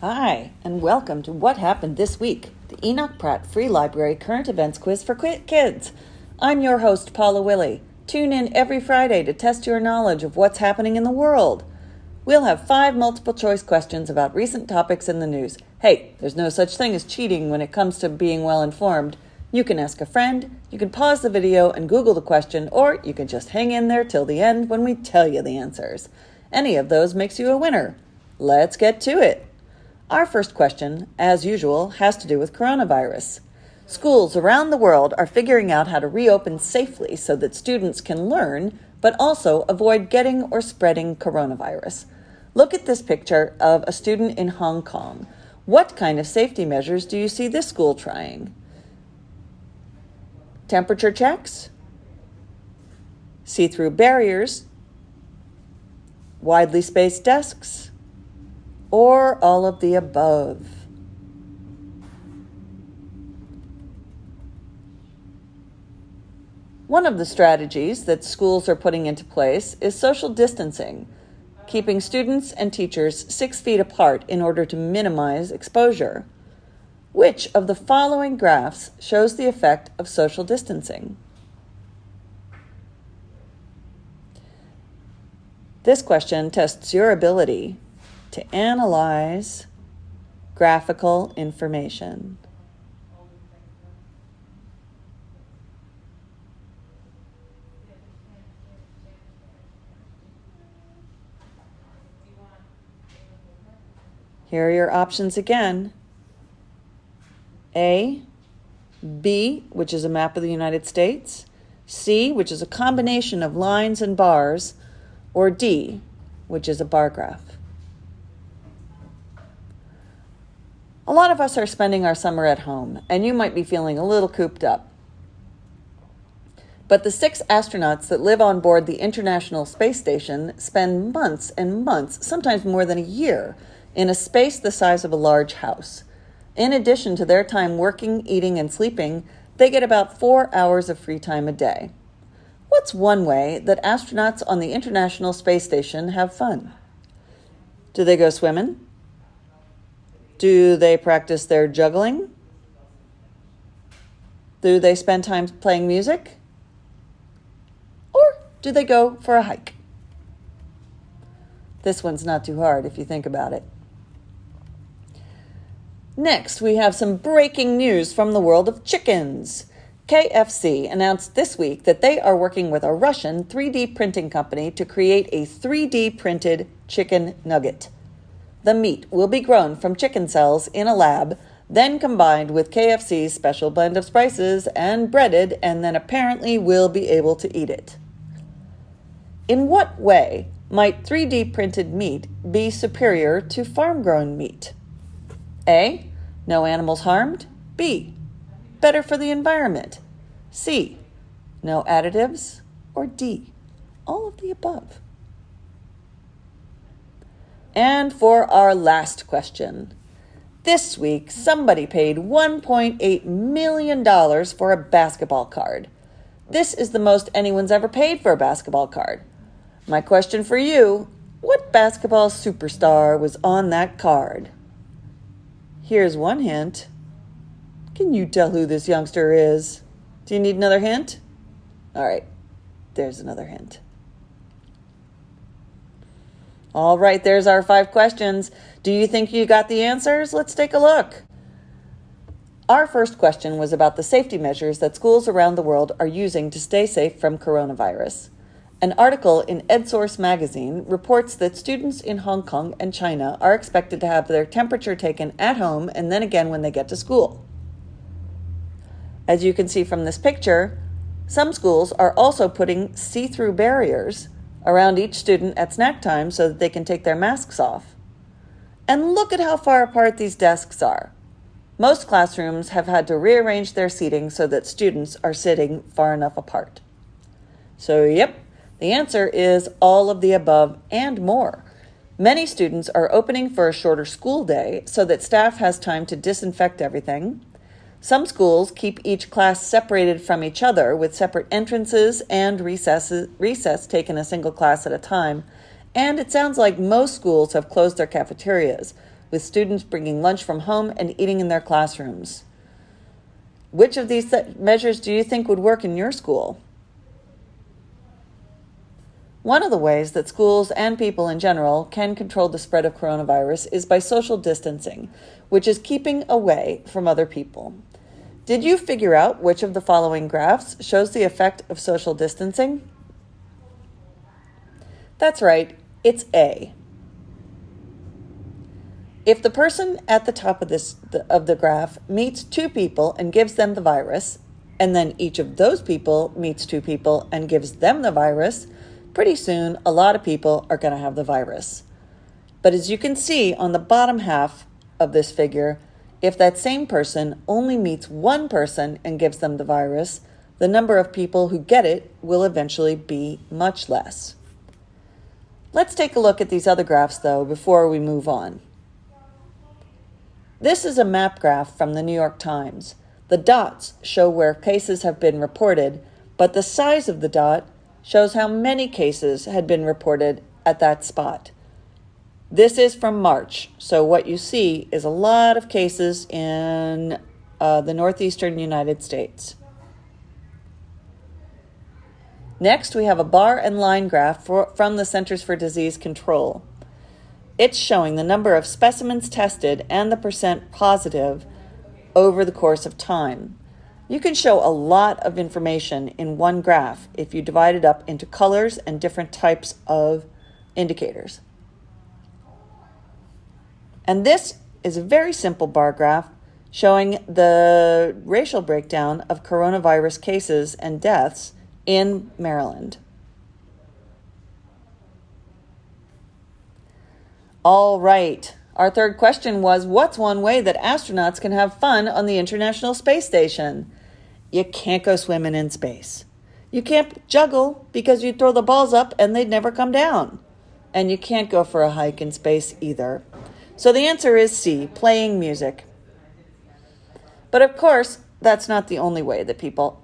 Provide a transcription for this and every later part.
Hi, and welcome to What Happened This Week, the Enoch Pratt Free Library Current Events Quiz for Kids. I'm your host, Paula Willey. Tune in every Friday to test your knowledge of what's happening in the world. We'll have 5 multiple-choice questions about recent topics in the news. Hey, there's no such thing as cheating when it comes to being well-informed. You can ask a friend, you can pause the video and Google the question, or you can just hang in there till the end when we tell you the answers. Any of those makes you a winner. Let's get to it. Our first question, as usual, has to do with coronavirus. Schools around the world are figuring out how to reopen safely so that students can learn, but also avoid getting or spreading coronavirus. Look at this picture of a student in Hong Kong. What kind of safety measures do you see this school trying? Temperature checks? See-through barriers? Widely spaced desks? Or all of the above? One of the strategies that schools are putting into place is social distancing, keeping students and teachers 6 feet apart in order to minimize exposure. Which of the following graphs shows the effect of social distancing? This question tests your ability to analyze graphical information. Here are your options again. A, B, which is a map of the United States, C, which is a combination of lines and bars, or D, which is a bar graph. A lot of us are spending our summer at home, and you might be feeling a little cooped up. But the 6 astronauts that live on board the International Space Station spend months and months, sometimes more than a year, in a space the size of a large house. In addition to their time working, eating, and sleeping, they get about 4 hours of free time a day. What's one way that astronauts on the International Space Station have fun? Do they go swimming? Do they practice their juggling? Do they spend time playing music? Or do they go for a hike? This one's not too hard if you think about it. Next, we have some breaking news from the world of chickens. KFC announced this week that they are working with a Russian 3D printing company to create a 3D printed chicken nugget. The meat will be grown from chicken cells in a lab, then combined with KFC's special blend of spices and breaded, and then apparently we'll be able to eat it. In what way might 3D printed meat be superior to farm-grown meat? A, no animals harmed. B, better for the environment. C, no additives. Or D, all of the above. And for our last question. This week, somebody paid $1.8 million for a basketball card. This is the most anyone's ever paid for a basketball card. My question for you, what basketball superstar was on that card? Here's one hint. Can you tell who this youngster is? Do you need another hint? All right, there's another hint. All right, there's our 5 questions. Do you think you got the answers? Let's take a look. Our first question was about the safety measures that schools around the world are using to stay safe from coronavirus. An article in EdSource magazine reports that students in Hong Kong and China are expected to have their temperature taken at home and then again when they get to school. As you can see from this picture, some schools are also putting see-through barriers around each student at snack time so that they can take their masks off. And look at how far apart these desks are. Most classrooms have had to rearrange their seating so that students are sitting far enough apart. So, yep, the answer is all of the above and more. Many students are opening for a shorter school day so that staff has time to disinfect everything. Some schools keep each class separated from each other with separate entrances and recess taken a single class at a time. And it sounds like most schools have closed their cafeterias. with students bringing lunch from home and eating in their classrooms. Which of these measures do you think would work in your school? One of the ways that schools and people in general can control the spread of coronavirus is by social distancing, which is keeping away from other people. Did you figure out which of the following graphs shows the effect of social distancing? That's right, it's A. If the person at the top of the graph meets 2 people and gives them the virus, and then each of those people meets 2 people and gives them the virus, pretty soon a lot of people are going to have the virus. But as you can see on the bottom half of this figure, if that same person only meets 1 person and gives them the virus, the number of people who get it will eventually be much less. Let's take a look at these other graphs, though, before we move on. This is a map graph from the New York Times. The dots show where cases have been reported, but the size of the dot shows how many cases had been reported at that spot. This is from March, so what you see is a lot of cases in the northeastern United States. Next, we have a bar and line graph from the Centers for Disease Control. It's showing the number of specimens tested and the percent positive over the course of time. You can show a lot of information in one graph if you divide it up into colors and different types of indicators. And this is a very simple bar graph showing the racial breakdown of coronavirus cases and deaths in Maryland. All right. Our third question was, what's one way that astronauts can have fun on the International Space Station? You can't go swimming in space. You can't juggle because you'd throw the balls up and they'd never come down. And you can't go for a hike in space either. So the answer is C, playing music. But of course, that's not the only way that people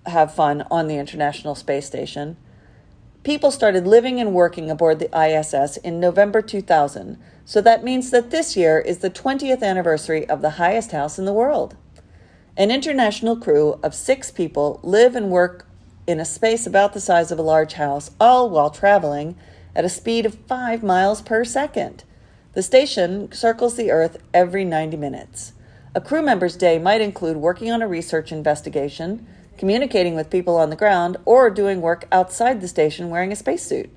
have fun on the International Space Station. People started living and working aboard the ISS in November 2000, so that means that this year is the 20th anniversary of the highest house in the world. An international crew of 6 people live and work in a space about the size of a large house, all while traveling at a speed of 5 miles per second. The station circles the Earth every 90 minutes. A crew member's day might include working on a research investigation, communicating with people on the ground, or doing work outside the station wearing a spacesuit.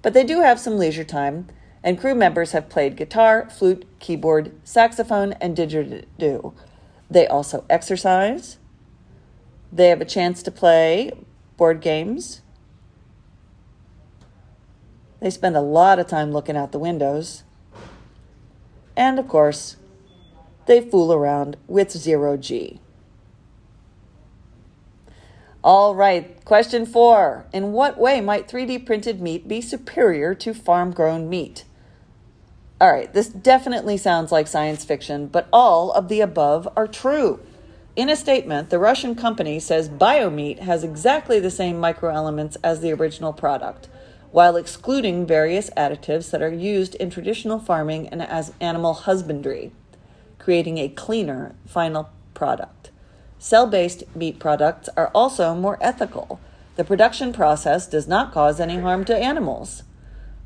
But they do have some leisure time, and crew members have played guitar, flute, keyboard, saxophone, and didgeridoo. They also exercise. They have a chance to play board games. They spend a lot of time looking out the windows. And, of course, they fool around with zero-G. All right, question 4. In what way might 3D printed meat be superior to farm-grown meat? All right, this definitely sounds like science fiction, but all of the above are true. In a statement, the Russian company says BioMeat has exactly the same microelements as the original product, while excluding various additives that are used in traditional farming and as animal husbandry, creating a cleaner final product. Cell-based meat products are also more ethical. The production process does not cause any harm to animals.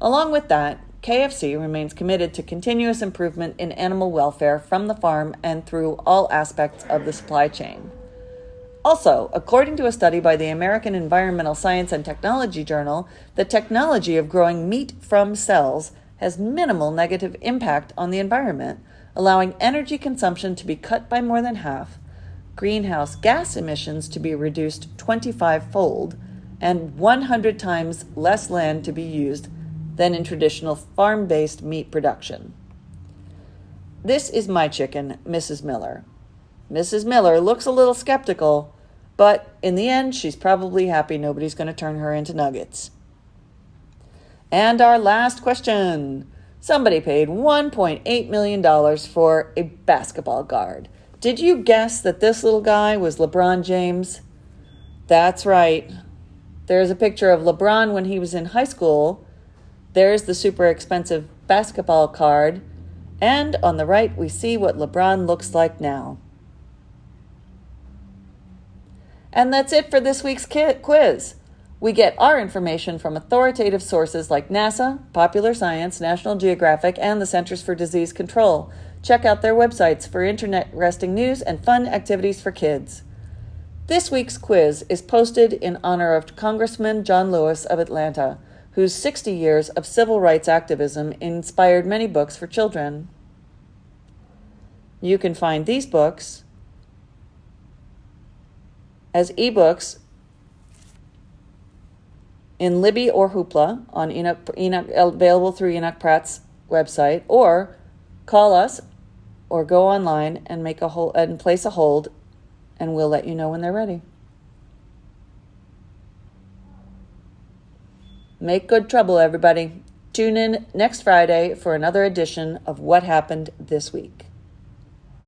Along with that, KFC remains committed to continuous improvement in animal welfare from the farm and through all aspects of the supply chain. Also, according to a study by the American Environmental Science and Technology Journal, the technology of growing meat from cells has minimal negative impact on the environment, allowing energy consumption to be cut by more than half, greenhouse gas emissions to be reduced 25-fold, and 100 times less land to be used than in traditional farm-based meat production. This is my chicken, Mrs. Miller. Mrs. Miller looks a little skeptical, but in the end, she's probably happy nobody's going to turn her into nuggets. And our last question. Somebody paid $1.8 million for a basketball guard. Did you guess that this little guy was LeBron James? That's right. There's a picture of LeBron when he was in high school. There's the super expensive basketball card. And on the right, we see what LeBron looks like now. And that's it for this week's quiz. We get our information from authoritative sources like NASA, Popular Science, National Geographic, and the Centers for Disease Control. Check out their websites for interesting news and fun activities for kids. This week's quiz is posted in honor of Congressman John Lewis of Atlanta, whose 60 years of civil rights activism inspired many books for children. You can find these books as ebooks in Libby or Hoopla on Enoch, available through Enoch Pratt's website, or call us or go online and place a hold, and we'll let you know when they're ready. Make good trouble, everybody. Tune in next Friday for another edition of What Happened This Week.